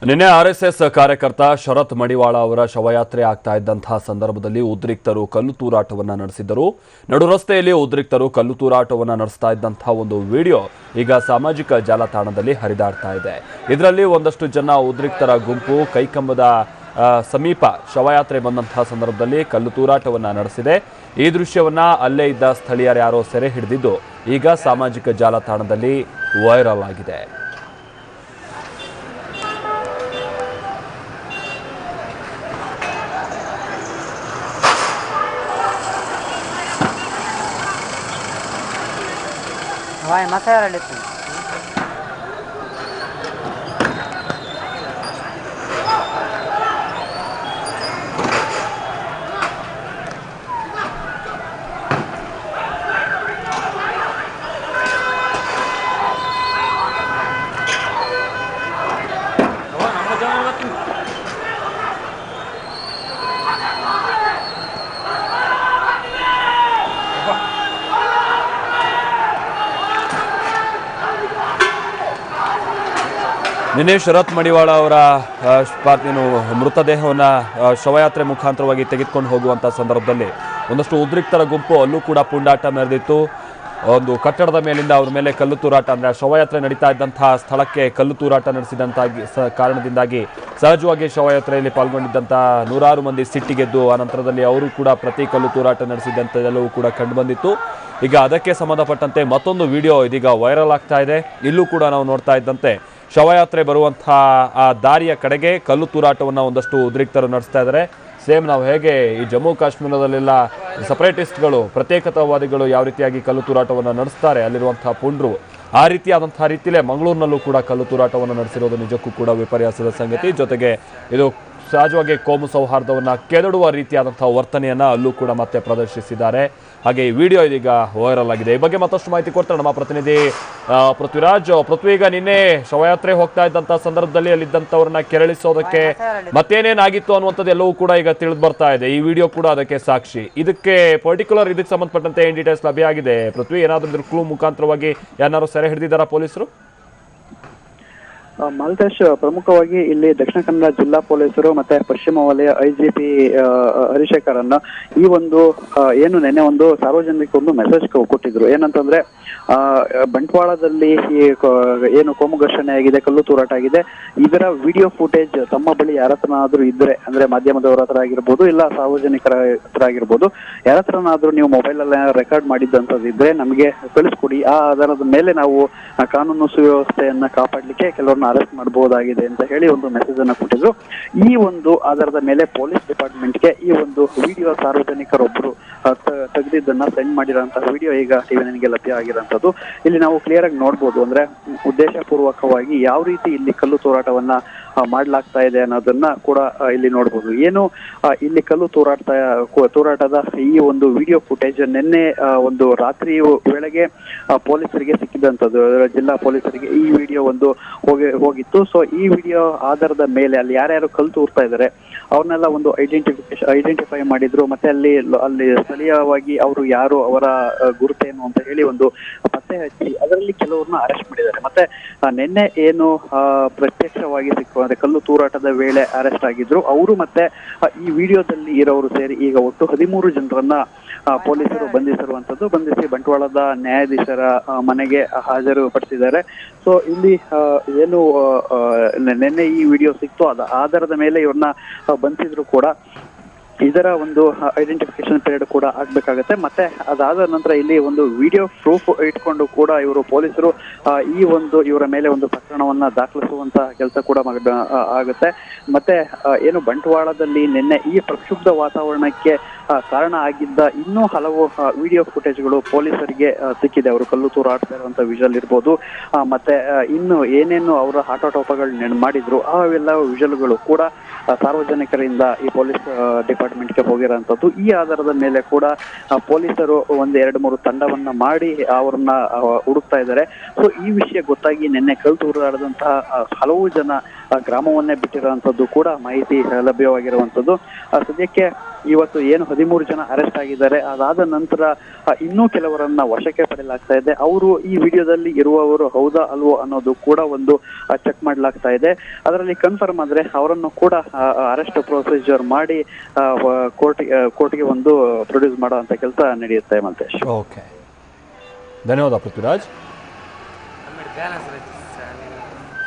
ನಿನ್ನೆ ಆರ್ಎಸ್ಎಸ್ ಕಾರ್ಯಕರ್ತ ಶರತ್ ಮಡಿವಾಳ ಅವರ ಶವಯಾತ್ರೆ ಆಗ್ತಾ ಇದ್ದಂತಹ ಸಂದರ್ಭದಲ್ಲಿ ಉದ್ರಿಕ್ತರು ಕಲ್ಲು ತೂರಾಟವನ್ನ ನಡೆಸಿದರು. ನಡು ರಸ್ತೆಯಲ್ಲಿ ಉದ್ರಿಕ್ತರು ಕಲ್ಲು ತೂರಾಟವನ್ನ ನಡೆಸ್ತಾ ಇದ್ದಂತಹ ಒಂದು ವಿಡಿಯೋ ಈಗ ಸಾಮಾಜಿಕ ಜಾಲತಾಣದಲ್ಲಿ ಹರಿದಾಡ್ತಾ ಇದೆ. ಇದರಲ್ಲಿ ಒಂದಷ್ಟು ಜನ ಉದ್ರಿಕ್ತರ ಗುಂಪು ಕೈಕಂಬದ ಸಮೀಪ ಶವಯಾತ್ರೆ ಬಂದಂತಹ ಸಂದರ್ಭದಲ್ಲಿ ಕಲ್ಲು ತೂರಾಟವನ್ನ ನಡೆಸಿದೆ. ಈ ದೃಶ್ಯವನ್ನ ಅಲ್ಲೇ ಇದ್ದ ಸ್ಥಳೀಯರು ಯಾರೋ ಸೆರೆ ಹಿಡಿದಿದ್ದು ಈಗ ಸಾಮಾಜಿಕ ಜಾಲತಾಣದಲ್ಲಿ ವೈರಲ್ ಆಗಿದೆ. Vai, masalah itu. ನಿನ್ನೆ ಶರತ್ ಮಡಿವಾಳ ಅವರ ಮೃತದೇಹವನ್ನು ಶವಯಾತ್ರೆ ಮುಖಾಂತರವಾಗಿ ತೆಗೆದುಕೊಂಡು ಹೋಗುವಂಥ ಸಂದರ್ಭದಲ್ಲಿ ಒಂದಷ್ಟು ಉದ್ರಿಕ್ತರ ಗುಂಪು ಅಲ್ಲೂ ಕೂಡ ಪುಂಡಾಟ ಮೆರೆದಿತ್ತು. ಒಂದು ಕಟ್ಟಡದ ಮೇಲಿಂದ ಅವ್ರ ಮೇಲೆ ಕಲ್ಲು ತೂರಾಟ, ಅಂದರೆ ಶವಯಾತ್ರೆ ನಡೀತಾ ಇದ್ದಂತಹ ಸ್ಥಳಕ್ಕೆ ಕಲ್ಲು ತೂರಾಟ ನಡೆಸಿದಂತಾಗಿ ಕಾರಣದಿಂದಾಗಿ ಸಹಜವಾಗಿ ಶವಯಾತ್ರೆಯಲ್ಲಿ ಪಾಲ್ಗೊಂಡಿದ್ದಂಥ ನೂರಾರು ಮಂದಿ ಸಿಟ್ಟಿಗೆದ್ದು ಆನಂತರದಲ್ಲಿ ಅವರು ಕೂಡ ಪ್ರತಿ ಕಲ್ಲು ತೂರಾಟ ನಡೆಸಿದಂಥದ್ದೆಲ್ಲವೂ ಕೂಡ ಕಂಡುಬಂದಿತ್ತು. ಈಗ ಅದಕ್ಕೆ ಸಂಬಂಧಪಟ್ಟಂತೆ ಮತ್ತೊಂದು ವಿಡಿಯೋ ಇದೀಗ ವೈರಲ್ ಆಗ್ತಾ ಇದೆ. ಇಲ್ಲೂ ಕೂಡ ನಾವು ನೋಡ್ತಾ ಇದ್ದಂತೆ ಶವಯಾತ್ರೆ ಬರುವಂತಹ ಆ ದಾರಿಯ ಕಡೆಗೆ ಕಲ್ಲು ತೂರಾಟವನ್ನು ಒಂದಷ್ಟು ಉದ್ರಿಕ್ತರು ನಡೆಸ್ತಾ ಇದ್ದಾರೆ. ಸೇಮ್ ನಾವು ಹೇಗೆ ಈ ಜಮ್ಮು ಕಾಶ್ಮೀರದಲ್ಲೆಲ್ಲ ಸಪರೇಟಿಸ್ಟ್ಗಳು, ಪ್ರತ್ಯೇಕತಾವಾದಿಗಳು ಯಾವ ರೀತಿಯಾಗಿ ಕಲ್ಲು ತೂರಾಟವನ್ನು ನಡೆಸ್ತಾರೆ ಅಲ್ಲಿರುವಂತಹ ಪುಂಡ್ರು, ಆ ರೀತಿಯಾದಂತಹ ರೀತಿಯಲ್ಲೇ ಮಂಗಳೂರಿನಲ್ಲೂ ಕೂಡ ಕಲ್ಲು ತೂರಾಟವನ್ನು ನಡೆಸಿರೋದು ನಿಜಕ್ಕೂ ಕೂಡ ವಿಪರ್ಯಾಸದ ಸಂಗತಿ. ಜೊತೆಗೆ ಇದು ಸಹಜವಾಗಿ ಕೋಮು ಸೌಹಾರ್ದವನ್ನು ಕೆದಡುವ ರೀತಿಯಾದಂತಹ ವರ್ತನೆಯನ್ನು ಅಲ್ಲೂ ಕೂಡ ಮತ್ತೆ ಪ್ರದರ್ಶಿಸಿದ್ದಾರೆ. ಹಾಗೆ ಈ ವಿಡಿಯೋ ಇದೀಗ ವೈರಲ್ ಆಗಿದೆ. ಈ ಬಗ್ಗೆ ಮತ್ತಷ್ಟು ಮಾಹಿತಿ ಕೊಡ್ತಾರೆ ನಮ್ಮ ಪ್ರತಿನಿಧಿ ಪೃಥ್ವಿರಾಜ್. ಪೃಥ್ವಿ, ಈಗ ನಿನ್ನೆ ಶವಯಾತ್ರೆ ಹೋಗ್ತಾ ಇದ್ದಂತಹ ಸಂದರ್ಭದಲ್ಲಿ ಅಲ್ಲಿದ್ದಂಥವ್ರನ್ನ ಕೆರಳಿಸೋದಕ್ಕೆ ಮತ್ತೇನೇನಾಗಿತ್ತು ಅನ್ನುವಂಥದ್ದು ಎಲ್ಲವೂ ಕೂಡ ಈಗ ತಿಳಿದು ಬರ್ತಾ ಇದೆ. ಈ ವಿಡಿಯೋ ಕೂಡ ಅದಕ್ಕೆ ಸಾಕ್ಷಿ. ಇದಕ್ಕೆ ಪರ್ಟಿಕ್ಯುಲರ್ ಇದಕ್ಕೆ ಸಂಬಂಧಪಟ್ಟಂತೆ ಏನ್ ಡೀಟೇಲ್ಸ್ ಲಭ್ಯ ಆಗಿದೆ ಪೃಥ್ವಿ? ಏನಾದರೂ ಕ್ಲೂ ಮುಖಾಂತರವಾಗಿ ಯಾರು ಸೆರೆ ಹಿಡಿದಿದ್ದಾರಾ ಪೊಲೀಸರು? ಮಾಲ್ತೇಶ್, ಪ್ರಮುಖವಾಗಿ ಇಲ್ಲಿ ದಕ್ಷಿಣ ಕನ್ನಡ ಜಿಲ್ಲಾ ಪೊಲೀಸರು ಮತ್ತೆ ಪಶ್ಚಿಮ ವಲಯ ಐಜಿಪಿ ಹರಿಶೇಖರನ್ನ ಈ ಒಂದು ಏನು ನೆನ್ನೆ ಒಂದು ಸಾರ್ವಜನಿಕ ಒಂದು ಮೆಸೇಜ್ ಕೊಟ್ಟಿದ್ರು. ಏನಂತಂದ್ರೆ ಬಂಟ್ವಾಳದಲ್ಲಿ ಏನು ಕೋಮು ಘರ್ಷಣೆ ಆಗಿದೆ, ಕಲ್ಲು ತೂರಾಟ ಆಗಿದೆ, ಇದರ ವಿಡಿಯೋ ಫುಟೇಜ್ ತಮ್ಮ ಬಳಿ ಯಾರ ಹತ್ರನಾದ್ರೂ ಇದ್ರೆ, ಅಂದ್ರೆ ಮಾಧ್ಯಮದವರ ಹತ್ರ ಆಗಿರ್ಬೋದು, ಇಲ್ಲ ಸಾರ್ವಜನಿಕರ ಹತ್ರ ಆಗಿರ್ಬೋದು, ಯಾರ ಹತ್ರನಾದ್ರೂ ನೀವು ಮೊಬೈಲ್ ಅಲ್ಲಿ ರೆಕಾರ್ಡ್ ಮಾಡಿದ್ದಂಥದ್ದು ಇದ್ರೆ ನಮಗೆ ಕಳಿಸ್ಕೊಡಿ. ಆ ಆಧಾರದ ಮೇಲೆ ನಾವು ಕಾನೂನು ಸುವ್ಯವಸ್ಥೆಯನ್ನ ಕಾಪಾಡ್ಲಿಕ್ಕೆ ಕೆಲವರನ್ನ ಅರೆಸ್ಟ್ ಮಾಡಬಹುದಾಗಿದೆ ಅಂತ ಹೇಳಿ ಒಂದು ಮೆಸೇಜ್ ಅನ್ನ ಕೊಟ್ಟಿದ್ರು. ಈ ಒಂದು ಆಧಾರದ ಮೇಲೆ ಪೊಲೀಸ್ ಡಿಪಾರ್ಟ್ಮೆಂಟ್ಗೆ ಈ ಒಂದು ವಿಡಿಯೋ ಸಾರ್ವಜನಿಕರೊಬ್ಬರು ತೆಗೆದಿದ್ದನ್ನ ಸೆಂಡ್ ಮಾಡಿರೋಂತಹ ವಿಡಿಯೋ ಈಗ ಟಿವಿ9ಗೆ ಲಭ್ಯ ಆಗಿರೋಂಥದ್ದು. ಇಲ್ಲಿ ನಾವು ಕ್ಲಿಯರ್ ಆಗಿ ನೋಡ್ಬೋದು, ಅಂದ್ರೆ ಉದ್ದೇಶಪೂರ್ವಕವಾಗಿ ಯಾವ ರೀತಿ ಇಲ್ಲಿ ಕಲ್ಲು ತೂರಾಟವನ್ನ ಮಾಡ್ಲಾಗ್ತಾ ಇದೆ ಅನ್ನೋದನ್ನ ಕೂಡ ಇಲ್ಲಿ ನೋಡ್ಬೋದು. ಏನು ಇಲ್ಲಿ ಕಲ್ಲು ತೂರಾಟದ ಈ ಒಂದು ವಿಡಿಯೋ ಫುಟೇಜ್ ನಿನ್ನೆ ಒಂದು ರಾತ್ರಿ ವೇಳೆಗೆ ಪೊಲೀಸರಿಗೆ ಸಿಕ್ಕಿದಂಥದ್ದು, ಜಿಲ್ಲಾ ಪೊಲೀಸರಿಗೆ ಈ ವಿಡಿಯೋ ಒಂದು ಹೋಗಿತ್ತು. ಸೊ ಈ ವಿಡಿಯೋ ಆಧಾರದ ಮೇಲೆ ಅಲ್ಲಿ ಯಾರ್ಯಾರು ಕಲ್ಲು ತೂರ್ತಾ ಇದ್ದಾರೆ ಅವ್ರನ್ನೆಲ್ಲ ಒಂದು ಐಡೆಂಟಿಫೈ ಮಾಡಿದ್ರು. ಮತ್ತೆ ಅಲ್ಲಿ ಸ್ಥಳೀಯವಾಗಿ ಅವರು ಯಾರು, ಅವರ ಗುರುತೇನು ಅಂತ ಹೇಳಿ ಒಂದು ಪತ್ತೆ ಹಚ್ಚಿ ಅದರಲ್ಲಿ ಕೆಲವ್ರನ್ನ ಅರೆಸ್ಟ್ ಮಾಡಿದ್ದಾರೆ. ಮತ್ತೆ ನಿನ್ನೆ ಏನು ಪ್ರತ್ಯಕ್ಷವಾಗಿ ಅಂದ್ರೆ ಕಲ್ಲು ತೂರಾಟದ ವೇಳೆ ಅರೆಸ್ಟ್ ಆಗಿದ್ರು ಅವರು ಮತ್ತೆ ಈ ವಿಡಿಯೋದಲ್ಲಿ ಇರೋರು ಸೇರಿ ಈಗ ಒಟ್ಟು 13 ಜನರನ್ನ ಪೊಲೀಸರು ಬಂಧಿಸಿ ಬಂಟ್ವಾಳದ ನ್ಯಾಯಾಧೀಶರ ಮನೆಗೆ ಹಾಜರುಪಡಿಸಿದ್ದಾರೆ. ಸೊ ಇಲ್ಲಿ ಏನು ನಿನ್ನೆ ಈ ವಿಡಿಯೋ ಸಿಕ್ತು ಅದ ಆಧಾರದ ಮೇಲೆ ಇವ್ರನ್ನ ಬಂಧಿಸಿದ್ರು ಕೂಡ ಇದರ ಒಂದು ಐಡೆಂಟಿಫಿಕೇಶನ್ ಪೀರಿಯಡ್ ಕೂಡ ಆಗ್ಬೇಕಾಗತ್ತೆ. ಮತ್ತೆ ಅದಾದ ನಂತರ ಇಲ್ಲಿ ಒಂದು ವಿಡಿಯೋ ಪ್ರೂಫ್ ಇಟ್ಕೊಂಡು ಕೂಡ ಇವರು ಪೊಲೀಸರು ಈ ಒಂದು ಇವರ ಮೇಲೆ ಒಂದು ಪ್ರಕರಣವನ್ನ ದಾಖಲಿಸುವಂತ ಕೆಲಸ ಕೂಡ ಆಗುತ್ತೆ. ಮತ್ತೆ ಏನು ಬಂಟ್ವಾಳದಲ್ಲಿ ನಿನ್ನೆ ಈ ಪ್ರಕ್ಷುಬ್ಧ ವಾತಾವರಣಕ್ಕೆ ಕಾರಣ ಆಗಿದ್ದ ಇನ್ನೂ ಹಲವು ವಿಡಿಯೋ ಫುಟೇಜ್ಗಳು ಪೊಲೀಸರಿಗೆ ಸಿಕ್ಕಿದೆ. ಅವರು ಕಲ್ಲು ತೂರಾಡ್ತಾ ಇರುವಂತ ವಿಜುವಲ್ ಇರ್ಬೋದು, ಮತ್ತೆ ಇನ್ನು ಏನೇನು ಅವರ ಆಟೋಟೋಪಗಳು ಮಾಡಿದ್ರು ಅವೆಲ್ಲ ವಿಜುವಲ್ಗಳು ಕೂಡ ಸಾರ್ವಜನಿಕರಿಂದ ಈ ಪೊಲೀಸ್ ಡಿಪಾರ್ಟ್ಮೆಂಟ್ಗೆ ಹೋಗಿರೋಂಥದ್ದು. ಈ ಆಧಾರದ ಮೇಲೆ ಕೂಡ ಪೊಲೀಸರು 1-2-3 ತಂಡವನ್ನ ಮಾಡಿ ಅವ್ರನ್ನ ಹುಡುಕ್ತಾ ಇದ್ದಾರೆ. ಸೊ ಈ ವಿಷಯ ಗೊತ್ತಾಗಿ ನಿನ್ನೆ ಕಲ್ಲು ತೂರಾಡದಂತಹ ಹಲವು ಜನ ಗ್ರಾಮವನ್ನೇ ಬಿಟ್ಟಿರುವಂತದ್ದು ಕೂಡ ಮಾಹಿತಿ ಲಭ್ಯವಾಗಿರುವಂತದ್ದು. ಸದ್ಯಕ್ಕೆ ಇವತ್ತು ಏನು 13 ಜನ ಅರೆಸ್ಟ್ ಆಗಿದ್ದಾರೆ. ಅದಾದ ನಂತರ ಇನ್ನೂ ಕೆಲವರನ್ನ ವಶಕ್ಕೆ ಪಡೆಯಲಾಗ್ತಾ ಇದೆ. ಅವರು ಈ ವಿಡಿಯೋದಲ್ಲಿ ಇರುವವರು ಹೌದಾ ಅಲ್ವೋ ಅನ್ನೋದು ಕೂಡ ಒಂದು ಚೆಕ್ ಮಾಡಲಾಗ್ತಾ ಇದೆ. ಅದರಲ್ಲಿ ಕನ್ಫರ್ಮ್ ಆದ್ರೆ ಅವರನ್ನು ಕೂಡ ಅರೆಸ್ಟ್ ಪ್ರೊಸೀಜರ್ ಮಾಡಿ ಕೋರ್ಟ್ಗೆ ಒಂದು ಪ್ರೊಡ್ಯೂಸ್ ಮಾಡುವಂತ ಕೆಲಸ ನಡೆಯುತ್ತೆ. ಮಲ್ತೇಶ್. ಓಕೆ, ಧನ್ಯವಾದ ಪೃಥ್ವಿರಾಜ್.